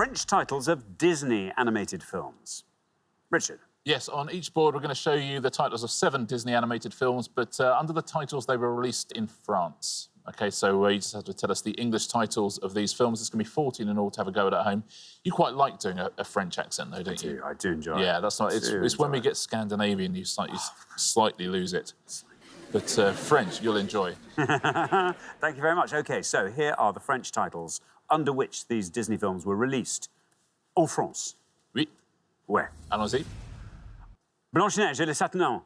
French titles of Disney animated films. Richard. Yes, on each board we're going to show you the titles of 7 Disney animated films, but under the titles they were released in France. OK, so you just have to tell us the English titles of these films. It's going to be 14 in all to have a go at home. You quite like doing a French accent, though, don't you? I do enjoy it. Yeah, that's not. It's when we get Scandinavian you slightly lose it. But French, you'll enjoy. Thank you very much. OK, so here are the French titles under which these Disney films were released. En France. Oui. Ouais. Allons-y. Blanche-Neige et les Sept Nains,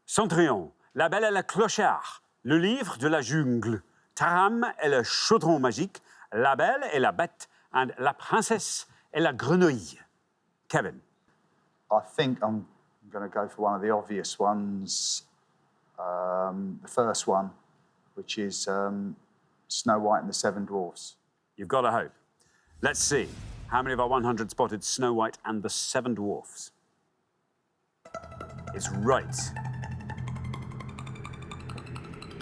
Cendrillon, La Belle et le Clochard, Le Livre de la Jungle, Taram et le Chaudron Magique, La Belle et la Bête, and La Princesse et la Grenouille. Kevin. I think I'm going to go for one of the obvious ones. The first one, which is Snow White and the Seven Dwarfs. You've got to hope. Let's see. How many of our 100 spotted Snow White and the Seven Dwarfs? It's right.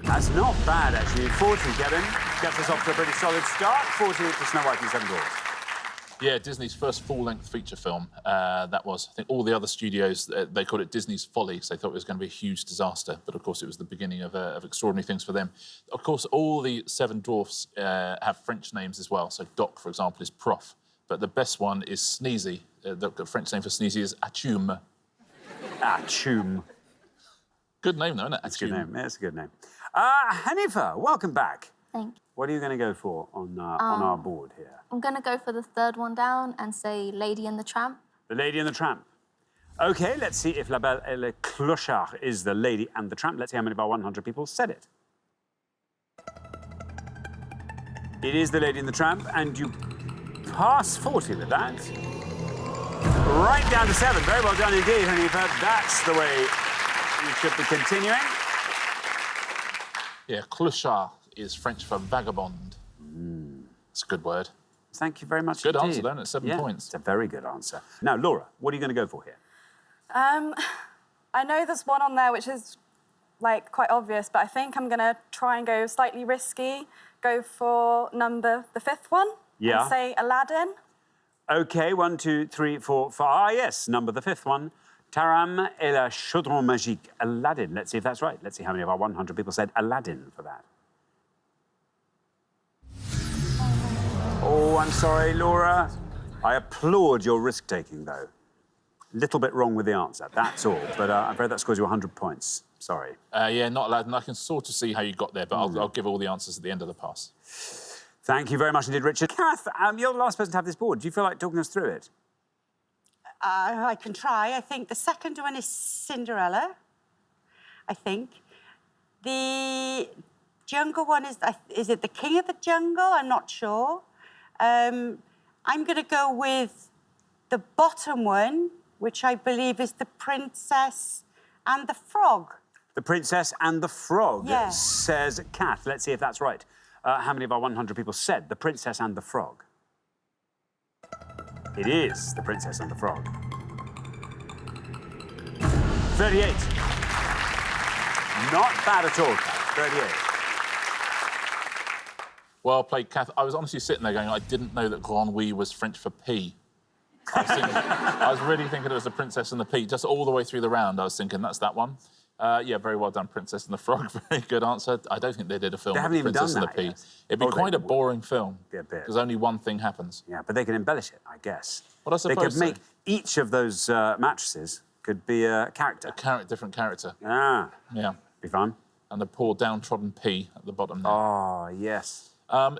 That's not bad, actually. 40, Kevin. Gets us off to a pretty solid start. 40 for Snow White and the Seven Dwarfs. Yeah, Disney's first full-length feature film. That was, I think, all the other studios, they called it Disney's Folly, because they thought it was going to be a huge disaster. But, of course, it was the beginning of extraordinary things for them. Of course, all the Seven Dwarfs have French names as well. So Doc, for example, is Prof. But the best one is Sneezy. The French name for Sneezy is Achoum. Achoum. Good name, though, isn't it? That's a good name. That's a good name. Hanifa, welcome back. Thank you. What are you going to go for on our board here? I'm going to go for the third one down and say Lady and the Tramp. The Lady and the Tramp. OK, let's see if La Belle et le Clochard is the Lady and the Tramp. Let's see how many of our 100 people said it. It is the Lady and the Tramp, and you pass 40 with that. Right down to 7. Very well done indeed, Hanifa. That's the way you should be continuing. Yeah, clochard is French for vagabond. It's a good word. Thank you very much Good indeed. answer, don't it? 7 points. It's a very good answer. Now, Laura, what are you going to go for here? I know there's one on there which is, like, quite obvious, but I think I'm going to try and go slightly risky, go for the 5th one. Yeah. And say Aladdin. OK, 1, 2, 3, 4, 5. Ah, yes, the 5th one. Taram et le Chaudron Magique. Aladdin. Let's see if that's right. Let's see how many of our 100 people said Aladdin for that. Oh, I'm sorry, Laura. I applaud your risk-taking, though. Little bit wrong with the answer, that's all. But I'm afraid that scores you 100 points. Sorry. Yeah, not Aladdin. I can sort of see how you got there, but I'll give all the answers at the end of the pass. Thank you very much indeed, Richard. Kath, you're the last person to have this board. Do you feel like talking us through it? I can try. I think the second one is Cinderella, I think. The jungle one is it the King of the Jungle? I'm not sure. I'm going to go with the bottom one, which I believe is the Princess and the Frog. The Princess and the Frog, yeah. Says Kath. Let's see if that's right. How many of our 100 people said the Princess and the Frog? It is the Princess and the Frog. 38. Not bad at all, Kath. 38. Well played, Kath. I was honestly sitting there going, I didn't know that Grenouille was French for pea. I was really thinking it was the Princess and the Pea. Just all the way through the round, I was thinking, that's that one. Yeah, very well done, Princess and the Frog. Very good answer. I don't think they did a film with the Princess and the Pea. Yet. It'd be quite a boring film. Be a bit. Because only one thing happens. Yeah, but they can embellish it, I guess. Well, I suppose they could make each of those mattresses could be a character. Different character. Ah. Yeah. Be fun. And the poor downtrodden pea at the bottom there. Oh, yes.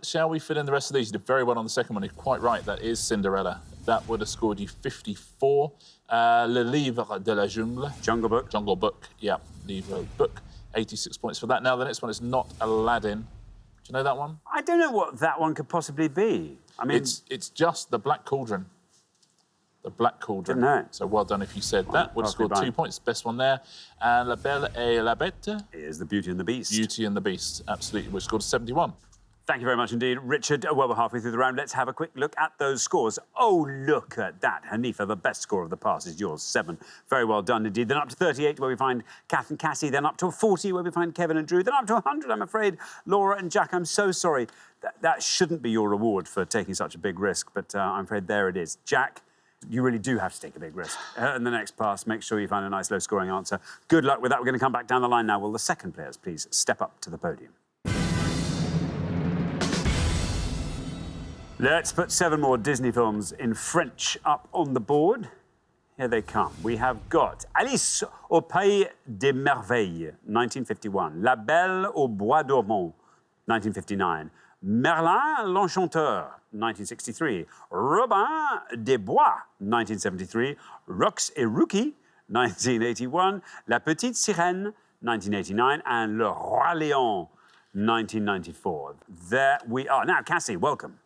Shall we fill in the rest of these? You did very well on the second one. You're quite right. That is Cinderella. That would have scored you 54. Le Livre de la Jungle. Jungle Book. Jungle Book, yeah. Livre Book. 86 points for that. Now, the next one is not Aladdin. Do you know that one? I don't know what that one could possibly be. I mean... It's just The Black Cauldron. The Black Cauldron. Didn't know. So well done if you said that. Would have scored 2 points. Best one there. And La Belle et la Bête. Is the Beauty and the Beast. Beauty and the Beast. Absolutely. Would have scored 71. Thank you very much indeed, Richard. Well, we're halfway through the round. Let's have a quick look at those scores. Oh, look at that. Hanifa, the best score of the pass is yours, 7. Very well done indeed. Then up to 38, where we find Kath and Cassie. Then up to 40, where we find Kevin and Drew. Then up to 100, I'm afraid, Laura and Jack. I'm so sorry. That shouldn't be your reward for taking such a big risk, but I'm afraid there it is. Jack, you really do have to take a big risk. In the next pass, make sure you find a nice low-scoring answer. Good luck with that. We're going to come back down the line now. Will the second players please step up to the podium? Let's put 7 more Disney films in French up on the board. Here they come. We have got Alice au Pays des Merveilles, 1951. La Belle au Bois dormant, 1959. Merlin l'Enchanteur, 1963. Robin des Bois, 1973. Rox et Rookie, 1981. La Petite Sirène, 1989. And Le Roi Lion, 1994. There we are. Now, Cassie, welcome.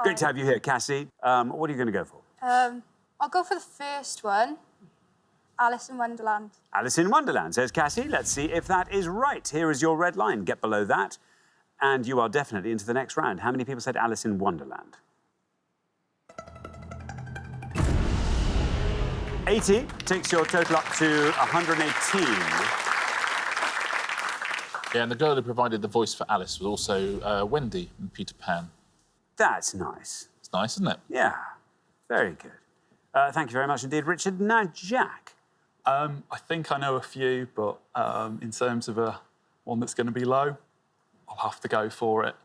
Great to have you here, Cassie. What are you going to go for? I'll go for the first one. Alice in Wonderland. Alice in Wonderland, says Cassie. Let's see if that is right. Here is your red line. Get below that, and you are definitely into the next round. How many people said Alice in Wonderland? 80 takes your total up to 118. Yeah, and the girl who provided the voice for Alice was also Wendy in Peter Pan. That's nice. It's nice, isn't it? Yeah, very good. Thank you very much indeed, Richard. Now, Jack. I think I know a few, but in terms of one that's going to be low, I'll have to go for it.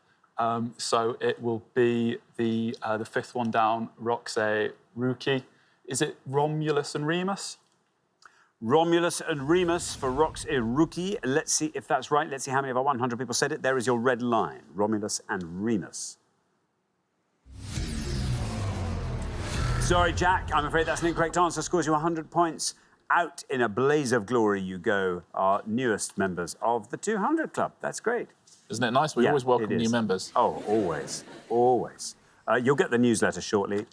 So it will be the 5th one down, Roxy Rookie. Is it Romulus and Remus? Romulus and Remus for Rox et Rookie. Let's see if that's right. Let's see how many of our 100 people said it. There is your red line, Romulus and Remus. Sorry, Jack, I'm afraid that's an incorrect answer. Scores you 100 points. Out in a blaze of glory you go, our newest members of the 200 Club. That's great. Isn't it nice? We always welcome it new is. members. Oh, always, always. You'll get the newsletter shortly.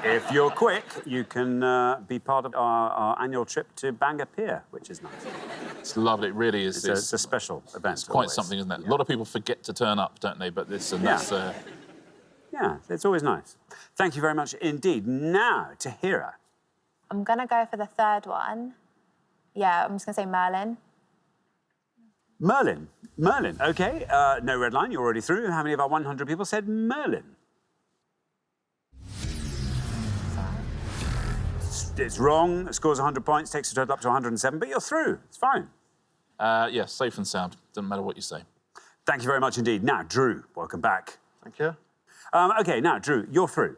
If you're quick, you can be part of our annual trip to Bangor Pier, which is nice. It's lovely. It really is. It's a special event. It's quite something, isn't it? Yeah. A lot of people forget to turn up, don't they? But this and that's... Yeah, it's always nice. Thank you very much indeed. Now, Tahira. I'm going to go for the third one. Yeah, I'm just going to say Merlin. Merlin. Merlin, OK. No red line, you're already through. How many of our 100 people said Merlin? It's wrong. It scores 100 points, takes the total up to 107, but you're through. It's fine. yeah, safe and sound. Doesn't matter what you say. Thank you very much indeed. Now, Drew, welcome back. Thank you. OK, now, Drew, you're through.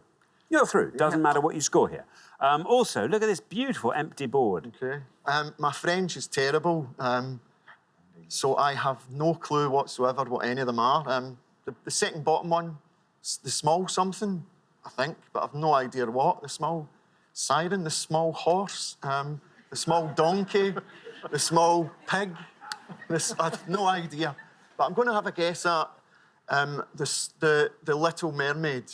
You're through. Doesn't matter what you score here. Also, look at this beautiful empty board. Okay. My French is terrible, so I have no clue whatsoever what any of them are. The second bottom one, the small something, I think, but I've no idea what. The small siren, the small horse, the small donkey, the small pig. I have no idea. But I'm going to have a guess at the Little Mermaid.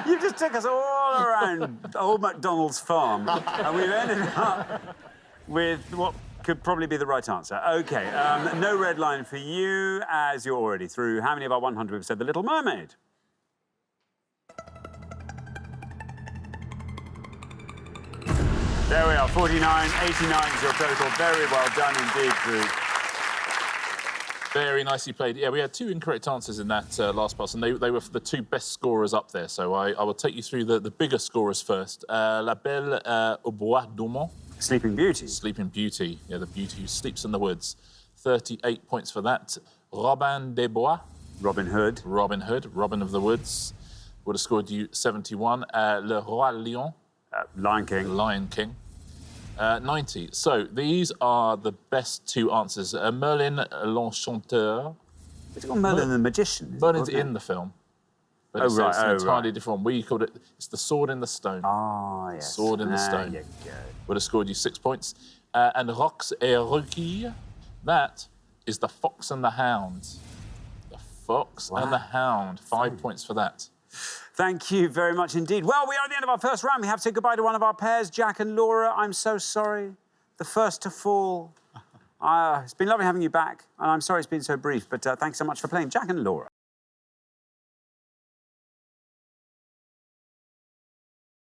You just took us all around Old MacDonald's farm, and we've ended up with what could probably be the right answer. OK, no red line for you, as you're already through. How many of our 100 have said The Little Mermaid? There we are, 49, 89 is your total. Very well done indeed, Drew. Very nicely played. Yeah, we had 2 incorrect answers in that last pass, and they were the 2 best scorers up there. So I will take you through the bigger scorers first. La Belle au Bois dormant. Sleeping Beauty. Sleeping Beauty. Yeah, the beauty who sleeps in the woods. 38 points for that. Robin des Bois. Robin Hood. Robin Hood. Robin of the Woods. Would have scored you 71. Le Roi Lion. Lion King. Lion King. 90. So these are the best 2 answers. Merlin l'Enchanteur. It's got Merlin the Magician. Merlin's in the film. But it's right, an entirely right. different one. We called it, it's the Sword in the Stone. Ah, yes. Sword in the Stone. There you go. Would have scored you 6 points. And Rox et Rookie, that is the Fox and the Hound. The Fox and the Hound. 5 points for that. Thank you very much indeed. Well, we are at the end of our first round. We have to say goodbye to one of our pairs, Jack and Laura. I'm so sorry. The first to fall It's been lovely having you back, and I'm sorry it's been so brief, but thanks so much for playing. Jack and Laura.